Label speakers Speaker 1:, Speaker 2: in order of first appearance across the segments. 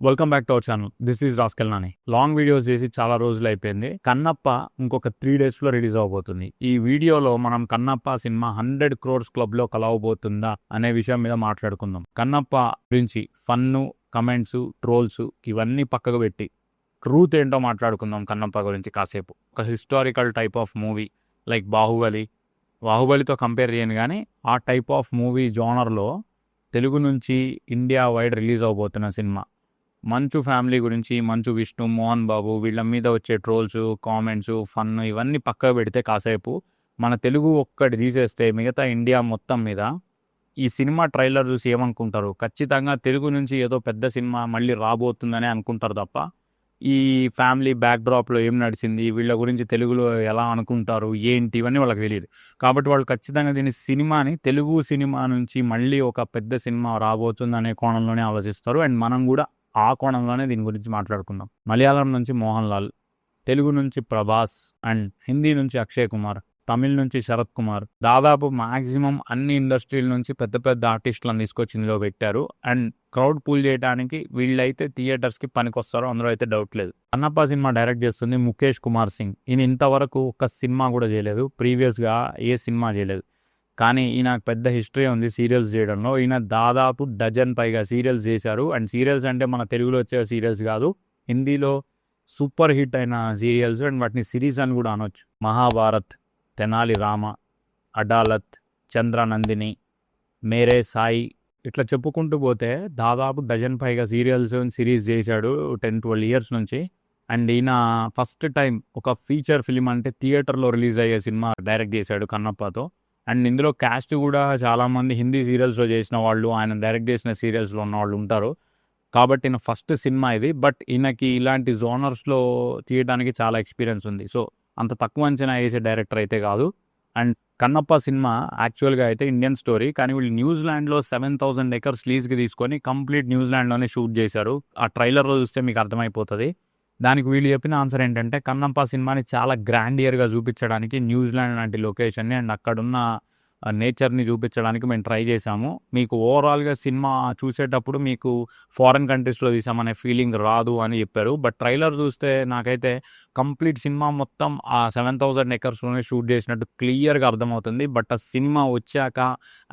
Speaker 1: Welcome back to our channel. This is rascal Nani. Long videos చేసి చాలా రోజులు అయిపోయింది. కన్నప్ప ఇంకొక 3 days లో రిలీజ్ అవబోతుంది. ఈ వీడియోలో మనం కన్నప్ప సినిమా 100 crores క్లబ్ లో కలవబోతుందా అనే విషయం మీద మాట్లాడుకుందాం. కన్నప్ప గురించి ఫన్ను, కమెంట్స్, ట్రోల్స్ ఇవన్నీ పక్కకు పెట్టి ట్రూత్ ఏంటో మాట్లాడుకుందాం. కన్నప్ప గురించి కాసేపు ఒక historical type of movie like బాహుబలితో కంపేర్ చేయను, కానీ ఆ టైప్ ఆఫ్ మూవీ జోనర్లో తెలుగు నుంచి ఇండియా వైడ్ రిలీజ్ అవబోతున్న సినిమా. మంచు ఫ్యామిలీ గురించి, మంచు విష్ణు, మోహన్ బాబు వీళ్ళ మీద వచ్చే ట్రోల్స్, కామెంట్స్, ఫన్ ఇవన్నీ పక్కకు పెడితే కాసేపు మన తెలుగు ఒక్కటి తీసేస్తే మిగతా ఇండియా మొత్తం మీద ఈ సినిమా ట్రైలర్ చూసి ఏమనుకుంటారు? ఖచ్చితంగా తెలుగు నుంచి ఏదో పెద్ద సినిమా మళ్ళీ రాబోతుందని అనుకుంటారు తప్ప ఈ ఫ్యామిలీ బ్యాక్డ్రాప్లో ఏం నడిచింది, వీళ్ళ గురించి తెలుగులో ఎలా అనుకుంటారు, ఏంటి ఇవన్నీ వాళ్ళకి తెలియదు. కాబట్టి వాళ్ళు ఖచ్చితంగా దీని సినిమాని తెలుగు సినిమా నుంచి మళ్ళీ ఒక పెద్ద సినిమా రాబోతుందనే కోణంలోనే ఆలోచిస్తారు. అండ్ మనం కూడా ఆ కోణంలోనే దీని గురించి మాట్లాడుకుందాం. మలయాళం నుంచి మోహన్ లాల్, తెలుగు నుంచి ప్రభాస్, అండ్ హిందీ నుంచి అక్షయ్ కుమార్, తమిళ్ నుంచి శరత్ కుమార్, దాదాపు మాక్సిమం అన్ని ఇండస్ట్రీల నుంచి పెద్ద పెద్ద ఆర్టిస్టులను తీసుకొచ్చి ఇందులో పెట్టారు. అండ్ క్రౌడ్ పూల్ చేయడానికి వీళ్ళైతే థియేటర్స్కి పనికొస్తారో అందులో అయితే డౌట్ లేదు. కన్నప్ప సినిమా డైరెక్ట్ చేస్తుంది ముఖేష్ కుమార్ సింగ్. ఈయన ఇంతవరకు ఒక సినిమా కూడా చేయలేదు, ప్రీవియస్గా ఏ సినిమా చేయలేదు. కానీ ఈయన పెద్ద హిస్టరీ ఉంది సీరియల్స్ చేయడంలో. ఈయన దాదాపు 12 పైగా సీరియల్స్ చేశారు. అండ్ సీరియల్స్ అంటే మన తెలుగులో వచ్చే సీరియల్స్ కాదు, హిందీలో సూపర్ హిట్ అయిన సీరియల్స్. అండ్ వాటిని సిరీస్ అని కూడా అనొచ్చు. మహాభారత్, తెనాలి రామ, అడాలత్, చంద్రనందిని, మేరే సాయి, ఇట్లా చెప్పుకుంటూ పోతే దాదాపు 12 పైగా సీరియల్స్ సిరీస్ చేశాడు 10-12 years నుంచి. అండ్ ఈయన ఫస్ట్ టైం ఒక ఫీచర్ ఫిలిం అంటే థియేటర్లో రిలీజ్ అయ్యే సినిమా డైరెక్ట్ చేశాడు కన్నప్పతో. అండ్ ఇందులో క్యాస్ట్ కూడా చాలామంది హిందీ సీరియల్స్లో చేసిన వాళ్ళు, ఆయన డైరెక్ట్ చేసిన సీరియల్స్లో ఉన్న వాళ్ళు ఉంటారు. కాబట్టి ఈయన ఫస్ట్ సినిమా ఇది. బట్ ఈయనకి ఇలాంటి జోనర్స్లో తీయడానికి చాలా ఎక్స్పీరియన్స్ ఉంది. సో అంత తక్కువ అంచనా వేసే డైరెక్టర్ అయితే కాదు. అండ్ కన్నప్ప సినిమా యాక్చువల్గా అయితే ఇండియన్ స్టోరీ, కానీ వీళ్ళు న్యూజిలాండ్లో 7,000 acres లీజ్కి తీసుకొని కంప్లీట్ న్యూజిలాండ్లోనే షూట్ చేశారు. ఆ ట్రైలర్లో చూస్తే మీకు అర్థమైపోతుంది. దానికి వీళ్ళు చెప్పిన ఆన్సర్ ఏంటంటే కన్నప్ప సినిమాని చాలా గ్రాండియర్గా చూపించడానికి న్యూజిలాండ్ లాంటి లొకేషన్ని అండ్ అక్కడున్న నేచర్ని చూపించడానికి మేము ట్రై చేశాము. మీకు ఓవరాల్గా సినిమా చూసేటప్పుడు మీకు ఫారెన్ కంట్రీస్లో తీసామనే ఫీలింగ్ రాదు అని చెప్పారు. బట్ ట్రైలర్ చూస్తే నాకైతే కంప్లీట్ సినిమా మొత్తం ఆ 7,000 acresలోనే షూట్ చేసినట్టు క్లియర్గా అర్థమవుతుంది. బట్ ఆ సినిమా వచ్చాక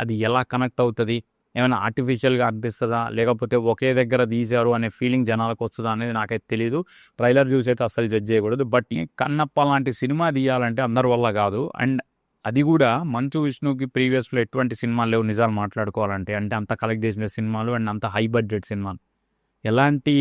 Speaker 1: అది ఎలా కనెక్ట్ అవుతుంది, ఏమైనా ఆర్టిఫిషియల్గా అనిపిస్తుందా, లేకపోతే ఒకే దగ్గర తీశారు అనే ఫీలింగ్ జనాలకు వస్తుందా అనేది నాకైతే తెలియదు. ట్రైలర్ చూసి అయితే అస్సలు జడ్జ్ చేయకూడదు. బట్ కన్నప్ప లాంటి సినిమా తీయాలంటే అందరి వల్ల కాదు. అండ్ అది కూడా మంచు విష్ణుకి ప్రీవియస్లో ఎటువంటి సినిమాలు లేవు నిజాలు మాట్లాడుకోవాలంటే. అంటే అంత కలెక్ట్ చేసిన సినిమాలు అండ్ అంత హై బడ్జెట్ సినిమాలు, ఎలాంటి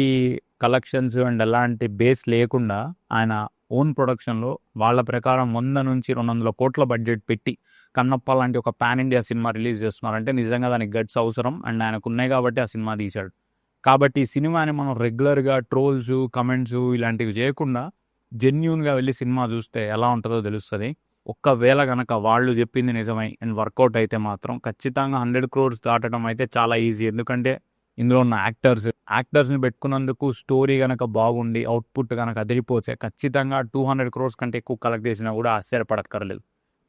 Speaker 1: కలెక్షన్స్ అండ్ ఎలాంటి బేస్ లేకుండా ఆయన ఓన్ ప్రొడక్షన్లో వాళ్ళ ప్రకారం 100 నుంచి 200 కోట్ల బడ్జెట్ పెట్టి కన్నప్ప లాంటి ఒక పాన్ ఇండియా సినిమా రిలీజ్ చేస్తున్నారంటే నిజంగా దానికి గట్స్ అవసరం. అండ్ ఆయనకు ఉన్నాయి కాబట్టి ఆ సినిమా తీశాడు. కాబట్టి ఈ సినిమాని మనం రెగ్యులర్గా ట్రోల్స్, కమెంట్స్ ఇలాంటివి చేయకుండా జెన్యూన్గా వెళ్ళి సినిమా చూస్తే ఎలా ఉంటుందో తెలుస్తుంది. ఒక్కవేళ కనుక వాళ్ళు చెప్పింది నిజమై అండ్ వర్కౌట్ అయితే మాత్రం ఖచ్చితంగా 100 crores దాటడం అయితే చాలా ఈజీ. ఎందుకంటే ఇందులో ఉన్న యాక్టర్స్ని పెట్టుకున్నందుకు స్టోరీ కనుక బాగుండి అవుట్పుట్ కనుక అదిరిపోతే ఖచ్చితంగా 200 crores కంటే ఎక్కువ కలెక్ట్ చేసినా కూడా ఆశ్చర్యపడక్కర్లేదు.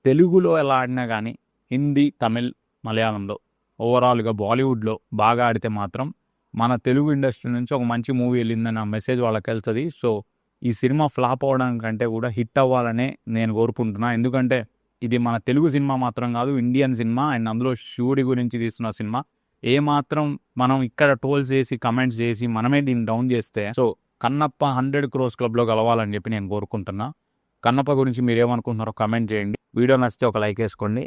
Speaker 1: తెలుగులో ఎలా ఆడినా కానీ హిందీ, తమిళ్, మలయాళంలో ఓవరాల్గా బాలీవుడ్లో బాగా ఆడితే మాత్రం మన తెలుగు ఇండస్ట్రీ నుంచి ఒక మంచి మూవీ వెళ్ళిందన్న మెసేజ్ వాళ్ళకి వెళ్తుంది. సో ఈ సినిమా ఫ్లాప్ అవ్వడానికంటే కూడా హిట్ అవ్వాలనే నేను కోరుకుంటున్నా. ఎందుకంటే ఇది మన తెలుగు సినిమా మాత్రం కాదు, ఇండియన్ సినిమా. అండ్ అందులో శివుడి గురించి తీస్తున్న సినిమా. ఏమాత్రం మనం ఇక్కడ ట్రోల్స్ చేసి కమెంట్స్ చేసి మనమే దీన్ని డౌన్ చేస్తే సో కన్నప్ప 100 crores క్లబ్లో కలవాలని చెప్పి నేను కోరుకుంటున్నా. కన్నప్ప గురించి మీరు ఏమనుకుంటున్నారో కమెంట్ చేయండి. వీడియో నచ్చితే ఒక లైక్ వేసుకోండి.